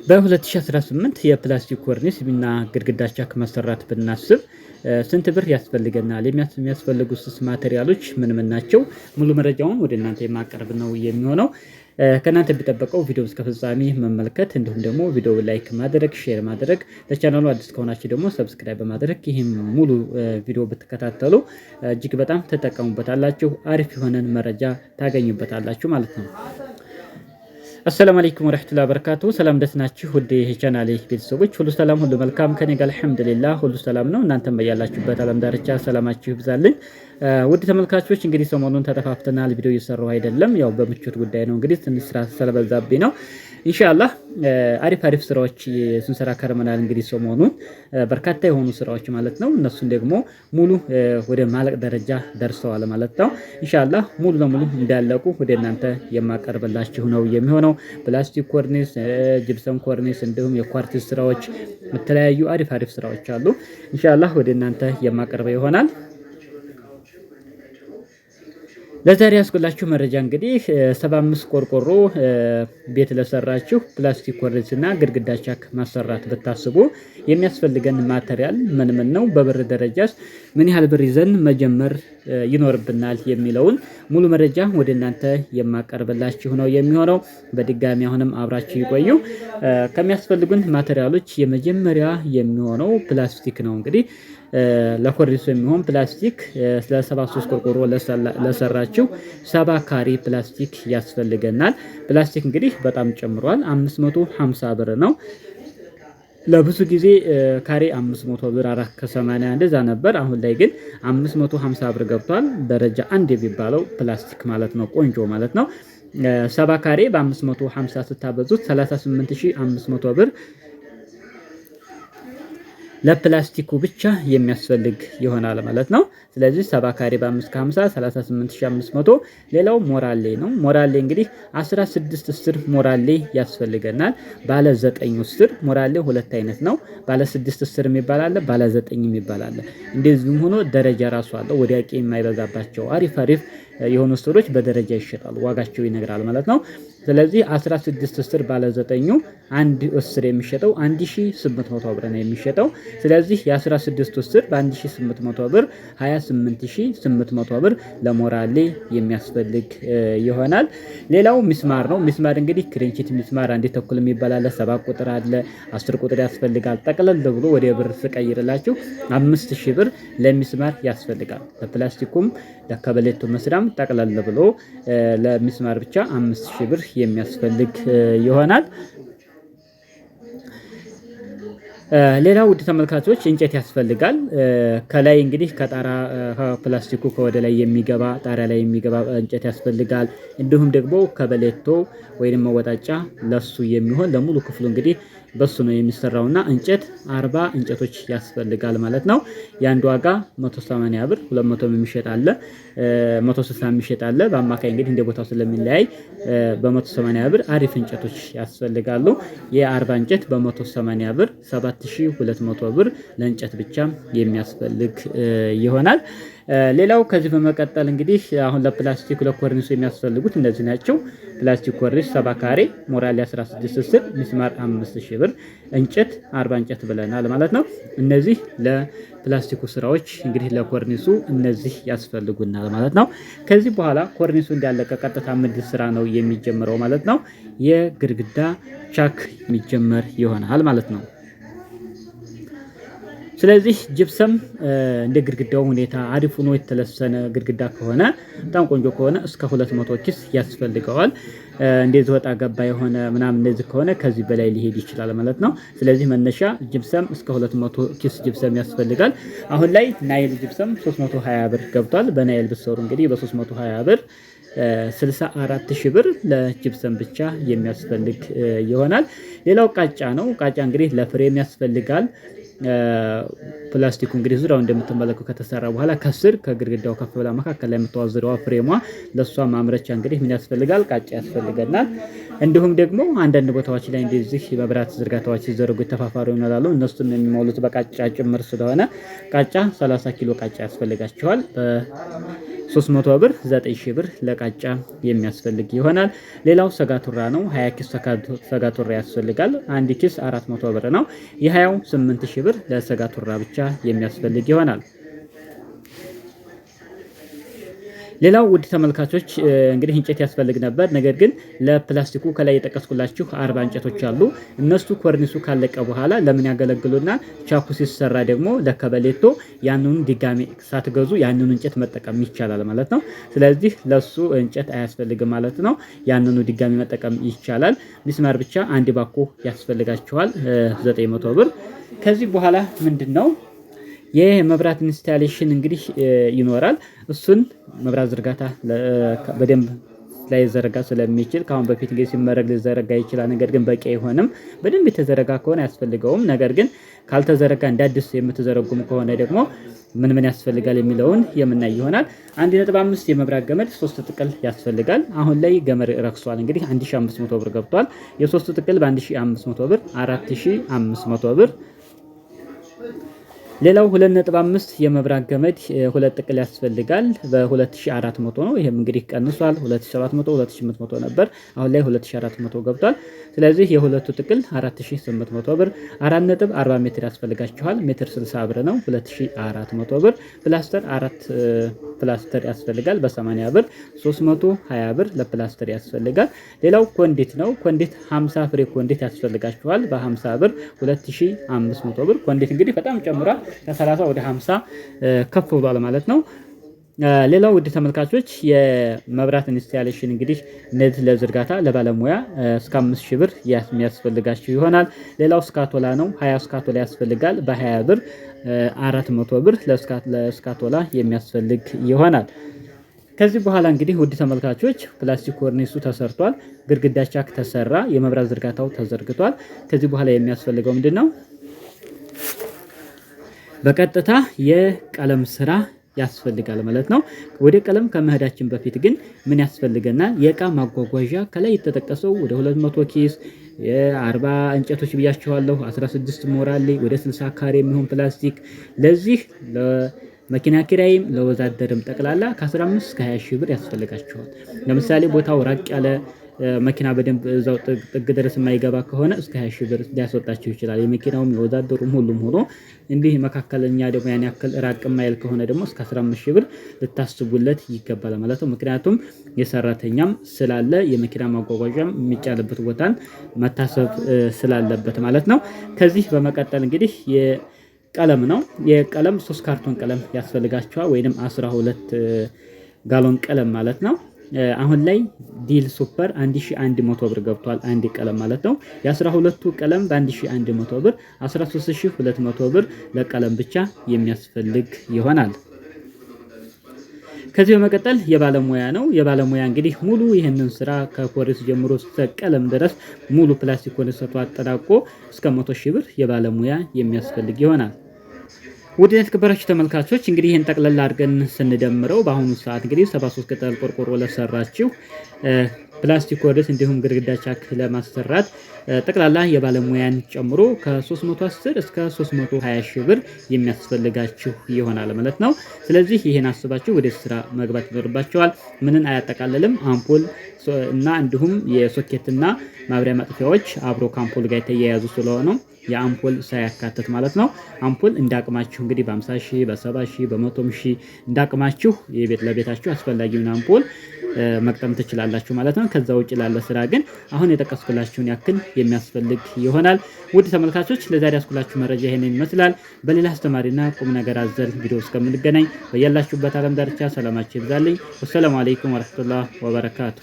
በ2018 የፕላስቲክ ኮርኒስ እና ግድግዳ ቻክ ማሰራት ብናስብ ስንት ብር ያስፈልገናል? የሚያስፈልጉት ማቴሪያሎች ምን ምን ናቸው? ሙሉ መረጃውን ወደ እናንተ የማቀርብ ነው የሚሆነው። ከእናንተ የሚጠበቀው ቪዲዮ እስከ ፍጻሜ መመልከት እንዲሁም ደግሞ ቪዲዮ ላይክ ማድረግ፣ ሼር ማድረግ፣ ለቻናሉ አዲስ ከሆናችሁ ደግሞ ሰብስክራይብ በማድረግ ይህም ሙሉ ቪዲዮ ብትከታተሉ እጅግ በጣም ትጠቀሙበታላችሁ። አሪፍ የሆነን መረጃ ታገኙበታላችሁ ማለት ነው። አሰላሙ አለይኩም ወራህመቱላሂ ወበረካቱ። ሰላም ደስ ናችሁ ውድ የቻናሌ ቤተሰቦች ሁሉ ሰላም ሁሉ መልካም ከኔ ጋር አልሐምዱሊላህ ሁሉ ሰላም ነው። እናንተም በያላችሁበት ዓለም ዳርቻ ሰላማችሁ ይብዛልኝ። ውድ ተመልካቾች እንግዲህ ሰሞኑን ተጠፋፍተናል፣ ቪዲዮ እየሰራሁ አይደለም። ያው በምቾት ጉዳይ ነው፣ እንግዲህ ትንሽ ስራ ስለበዛብኝ ነው። ኢንሻአላህ አሪፍ ስራዎች ስንሰራ ከረመናል። እንግዲህ ሰሞኑን በርካታ የሆኑ ስራዎች ማለት ነው። እነሱን ደግሞ ሙሉ ወደ ማለቅ ደረጃ ደርሰዋል ማለት ነው። ኢንሻአላህ ሙሉ ለሙሉ እንዳለቁ ወደ እናንተ የማቀርብላችሁ ነው የሚሆነው። ፕላስቲክ ኮርኒስ፣ ጅብሰም ኮርኒስ እንዲሁም የኳርቲዝ ስራዎች፣ የተለያዩ አሪፍ ስራዎች አሉ። ኢንሻአላህ ወደ እናንተ የማቀርበው ይሆናል። ለዛሬ ያስኩላችሁ መረጃ እንግዲህ 75 ቆርቆሮ ቤት ለሰራችሁ ፕላስቲክ ኮርኒስ እና ግድግዳ ቻክ ማሰራት ብታስቡ የሚያስፈልገን ማቴሪያል ምን ምን ነው፣ በብር ደረጃስ ምን ያህል ብር ይዘን መጀመር ይኖርብናል የሚለውን ሙሉ መረጃ ወደ እናንተ የማቀርብላችሁ ነው የሚሆነው። በድጋሚ አሁንም አብራችሁ ይቆዩ። ከሚያስፈልጉን ማቴሪያሎች የመጀመሪያ የሚሆነው ፕላስቲክ ነው። እንግዲህ ለኮርኒሱ የሚሆን ፕላስቲክ ለ73 ቆርቆሮ ለሰራችሁ 70 ካሬ ፕላስቲክ ያስፈልገናል። ፕላስቲክ እንግዲህ በጣም ጨምሯል፣ 550 ብር ነው። ለብዙ ጊዜ ካሬ 500 ብር 480 እንደዛ ነበር። አሁን ላይ ግን 550 ብር ገብቷል። ደረጃ አንድ የሚባለው ፕላስቲክ ማለት ነው፣ ቆንጆ ማለት ነው። 70 ካሬ በ550 ስታበዙት 38500 ብር ለፕላስቲኩ ብቻ የሚያስፈልግ ይሆናል ማለት ነው። ስለዚህ 70 ካሬ በ550 38500። ሌላው ሞራሌ ነው። ሞራሌ እንግዲህ 16 እስር ሞራሌ ያስፈልገናል። ባለ 9 እስር ሞራሌ ሁለት አይነት ነው። ባለ 6 እስር የሚባል አለ፣ ባለ 9 የሚባል አለ። እንደዚሁም ሆኖ ደረጃ ራሱ አለው። ወዲያቂ የማይበዛባቸው አሪፍ የሆኑ እስሮች በደረጃ ይሸጣሉ፣ ዋጋቸው ይነግራል ማለት ነው። ስለዚህ 16 እስር ባለ 9ኙ አንድ እስር የሚሸጠው 1800 ብር ነው የሚሸጠው። ስለዚህ የ16 እስር በ1800 ብር 28800 ብር ለሞራሌ የሚያስፈልግ ይሆናል። ሌላው ሚስማር ነው። ሚስማር እንግዲህ ክሬንቺት ሚስማር አንድ ተኩል የሚባል አለ፣ 7 ቁጥር አለ፣ 10 ቁጥር ያስፈልጋል። ጠቅለል ብሎ ወደ ብር ስቀይርላችሁ 5000 ብር ለሚስማር ያስፈልጋል። ለፕላስቲኩም ለከበሌቱ መስሪያም ጠቅለል ብሎ ለሚስማር ብቻ 5000 ብር የሚያስፈልግ ይሆናል። ሌላው ውድ ተመልካቾች እንጨት ያስፈልጋል። ከላይ እንግዲህ ከጣራ ፕላስቲኩ ከወደ ላይ የሚገባ ጣሪያ ላይ የሚገባ እንጨት ያስፈልጋል። እንዲሁም ደግሞ ከበሌቶ ወይንም መወጣጫ ለሱ የሚሆን ለሙሉ ክፍሉ እንግዲህ በሱ ነው የሚሰራውና እንጨት 40 እንጨቶች ያስፈልጋል ማለት ነው። የአንድ ዋጋ 180 ብር፣ 200 የሚሸጥ አለ፣ 160 የሚሸጥ አለ። በአማካይ እንግዲህ እንደ ቦታው ስለሚለያይ በ180 ብር አሪፍ እንጨቶች ያስፈልጋሉ። የ40 እንጨት በ180 ብር 7200 ብር ለእንጨት ብቻ የሚያስፈልግ ይሆናል። ሌላው ከዚህ በመቀጠል እንግዲህ አሁን ለፕላስቲክ ለኮርኒሱ የሚያስፈልጉት እነዚህ ናቸው። ፕላስቲክ ኮርኒስ 70 ካሬ ሞራሌ 16 እስር ሚስማር 5000 ብር እንጨት 40 እንጨት ብለናል ማለት ነው። እነዚህ ለፕላስቲኩ ስራዎች እንግዲህ ለኮርኒሱ እነዚህ ያስፈልጉናል ማለት ነው። ከዚህ በኋላ ኮርኒሱ እንዳለቀ ቀጥታ ምድር ስራ ነው የሚጀምረው ማለት ነው። የግድግዳ ቻክ የሚጀመር ይሆናል ማለት ነው። ስለዚህ ጅብሰም እንደ ግድግዳው ሁኔታ አሪፍ ሆኖ የተለሰነ ግድግዳ ከሆነ በጣም ቆንጆ ከሆነ እስከ 200 ኪስ ያስፈልገዋል። እንደዚህ ወጣ ገባ የሆነ ምናምን እንደዚህ ከሆነ ከዚህ በላይ ሊሄድ ይችላል ማለት ነው። ስለዚህ መነሻ ጅብሰም እስከ 200 ኪስ ጅብሰም ያስፈልጋል። አሁን ላይ ናይል ጅብሰም 320 ብር ገብቷል። በናይል ብትሰሩ እንግዲህ በ320 ብር 64000 ብር ለጅብሰም ብቻ የሚያስፈልግ ይሆናል። ሌላው ቃጫ ነው። ቃጫ እንግዲህ ለፍሬም ያስፈልጋል። ፕላስቲኩ እንግዲህ ዙሪያው እንደምትመለከቱ ከተሰራ በኋላ ከስር ከግድግዳው ከፍ ብላ መካከል ላይ የምትዋዝረዋ ፍሬሟ ለሷ ማምረቻ እንግዲህ ምን ያስፈልጋል? ቃጫ ያስፈልገናል። እንዲሁም ደግሞ አንዳንድ ቦታዎች ላይ እንደዚህ የመብራት ዝርጋታዎች ሲዘረጉ የተፋፋሩ ይኖራሉ። እነሱም የሚሞሉት በቃጫ ጭምር ስለሆነ ቃጫ 30 ኪሎ ቃጫ ያስፈልጋቸዋል። 300 ብር 9000 ብር ለቃጫ የሚያስፈልግ ይሆናል። ሌላው ሰጋቱራ ነው። 20 ኪስ ሰጋቱራ ያስፈልጋል። አንድ ኪስ 400 ብር ነው። የ20ው 8000 ብር ለሰጋቱራ ብቻ የሚያስፈልግ ይሆናል። ሌላው ውድ ተመልካቾች እንግዲህ እንጨት ያስፈልግ ነበር። ነገር ግን ለፕላስቲኩ ከላይ የጠቀስኩላችሁ 40 እንጨቶች አሉ። እነሱ ኮርኒሱ ካለቀ በኋላ ለምን ያገለግሉና ቻኩ ሲሰራ ደግሞ ለከበሌቶ ያንኑ ድጋሚ ሳትገዙ ያንኑ እንጨት መጠቀም ይቻላል ማለት ነው። ስለዚህ ለሱ እንጨት አያስፈልግም ማለት ነው። ያንኑ ድጋሚ መጠቀም ይቻላል። ሚስማር ብቻ አንድ ባኮ ያስፈልጋችኋል 900 ብር። ከዚህ በኋላ ምንድነው የመብራት ኢንስታሌሽን እንግዲህ ይኖራል። እሱን መብራት ዝርጋታ በደንብ ላይ ዘረጋ ስለሚችል ካሁን በፊት እንግዲህ ሲመረግ ሊዘረጋ ይችላል። ነገር ግን በቂ አይሆንም። በደንብ የተዘረጋ ከሆነ አያስፈልገውም። ነገር ግን ካልተዘረጋ እንደ አዲስ የምትዘረጉም ከሆነ ደግሞ ምን ያስፈልጋል የሚለውን የምናይ ይሆናል። 1.5 የመብራት ገመድ 3 ጥቅል ያስፈልጋል። አሁን ላይ ገመድ ረክሷል። እንግዲህ 1500 ብር ገብቷል። የ3 ጥቅል በ1500 ብር 4500 ብር። ሌላው 2.5 የመብራት ገመድ 2 ጥቅል ያስፈልጋል። በ2400 ነው። ይሄም እንግዲህ ቀንሷል። 2700 2800 ነበር። አሁን ላይ 2400 ገብቷል። ስለዚህ የሁለቱ ጥቅል 4800 ብር። 4.40 ሜትር ያስፈልጋችኋል። ሜትር 60 ብር ነው። 2400 ብር። ፕላስተር 4 ፕላስተር ያስፈልጋል በ80 ብር። 320 ብር ለፕላስተር ያስፈልጋል። ሌላው ኮንዲት ነው። ኮንዲት 50 ፍሬ ኮንዲት ያስፈልጋችኋል በ50 ብር 2500 ብር። ኮንዲት እንግዲህ በጣም ጨምሯል። ከ30 ወደ 50 ከፍ ብሏል ማለት ነው። ሌላው ውድ ተመልካቾች የመብራት ኢንስታሌሽን እንግዲህ እነዚህ ለዝርጋታ ለባለሙያ እስከ 5000 ብር የሚያስፈልጋችሁ ይሆናል። ሌላው ስካቶላ ነው። 20 ስካቶላ ያስፈልጋል በ20 ብር 400 ብር ለስካቶላ የሚያስፈልግ ይሆናል። ከዚህ በኋላ እንግዲህ ውድ ተመልካቾች ፕላስቲክ ኮርኒሱ ተሰርቷል። ግድግዳ ቻክ ተሰራ። የመብራት ዝርጋታው ተዘርግቷል። ከዚህ በኋላ የሚያስፈልገው ምንድነው? በቀጥታ የቀለም ስራ ያስፈልጋል ማለት ነው። ወደ ቀለም ከመሄዳችን በፊት ግን ምን ያስፈልገናል? የእቃ ማጓጓዣ ከላይ የተጠቀሰው ወደ 200 ኪስ የ40 እንጨቶች ብያቸዋለሁ። 16 ሞራሌ ወደ 60 ካሬ የሚሆን ፕላስቲክ ለዚህ ለመኪና ኪራይም ለወዛደርም ጠቅላላ ከ15 እስከ 20 ሺህ ብር ያስፈልጋቸዋል። ለምሳሌ ቦታው ራቅ ያለ መኪና በደንብ እዛው ጥግ ድረስ የማይገባ ከሆነ እስከ 20 ሺህ ብር ሊያስወጣቸው ይችላል። የመኪናውም የወዛደሩም ሁሉም ሆኖ እንዲህ መካከለኛ ደግሞ ያን ያክል ራቅ ማይል ከሆነ ደግሞ እስከ 15 ሺህ ብር ልታስቡለት ይገባል ማለት ነው። ምክንያቱም የሰራተኛም ስላለ የመኪና ማጓጓዣም የሚጫልበት ቦታን መታሰብ ስላለበት ማለት ነው። ከዚህ በመቀጠል እንግዲህ የቀለም ነው። የቀለም 3 ካርቶን ቀለም ያስፈልጋቸዋል ወይንም 12 ጋሎን ቀለም ማለት ነው። አሁን ላይ ዲል ሱፐር 1100 ብር ገብቷል። አንድ ቀለም ማለት ነው። የ12ቱ ቀለም በ1100 ብር 13200 ብር ለቀለም ብቻ የሚያስፈልግ ይሆናል። ከዚህ በመቀጠል የባለሙያ ነው። የባለሙያ እንግዲህ ሙሉ ይህንን ስራ ከኮርኒስ ጀምሮ እስከ ቀለም ድረስ ሙሉ ፕላስቲክ ኮርኒስ አጠናቆ እስከ 100 ሺህ ብር የባለሙያ የሚያስፈልግ ይሆናል። ውድ የተከበራችሁ ተመልካቾች እንግዲህ ይህን ጠቅለል አድርገን ስንደምረው በአሁኑ ሰዓት እንግዲህ 73 ቅጠል ቆርቆሮ ለሰራችሁ ፕላስቲክ ኮርኒስ እንዲሁም ግድግዳ ቻክ ለማሰራት ጠቅላላ የባለሙያን ጨምሮ ከ310 እስከ 320 ሺህ ብር የሚያስፈልጋችሁ ይሆናል ማለት ነው። ስለዚህ ይህን አስባችሁ ወደ ስራ መግባት ይኖርባቸዋል። ምንን አያጠቃልልም። አምፖል እና እንዲሁም የሶኬትና ማብሪያ ማጥፊያዎች አብሮ ከአምፖል ጋር የተያያዙ ስለሆነ የአምፖል ሳያካትት ማለት ነው። አምፖል እንዳቅማችሁ እንግዲህ በ50 ሺህ በ70 ሺህ በ100 ሺህ እንዳቅማችሁ የቤት ለቤታችሁ አስፈላጊውን አምፖል መቅጠም ትችላላችሁ ማለት ነው። ከዛ ውጭ ላለ ስራ ግን አሁን የጠቀስኩላችሁን ያክል የሚያስፈልግ ይሆናል። ውድ ተመልካቾች ለዛሬ ያስኩላችሁ መረጃ ይሄንን ይመስላል። በሌላ አስተማሪና ቁም ነገር አዘል ቪዲዮ እስከምንገናኝ በያላችሁበት ዓለም ዳርቻ ሰላማችሁ ይብዛልኝ። ወሰላሙ አለይኩም ወራህመቱላሂ ወበረካቱ።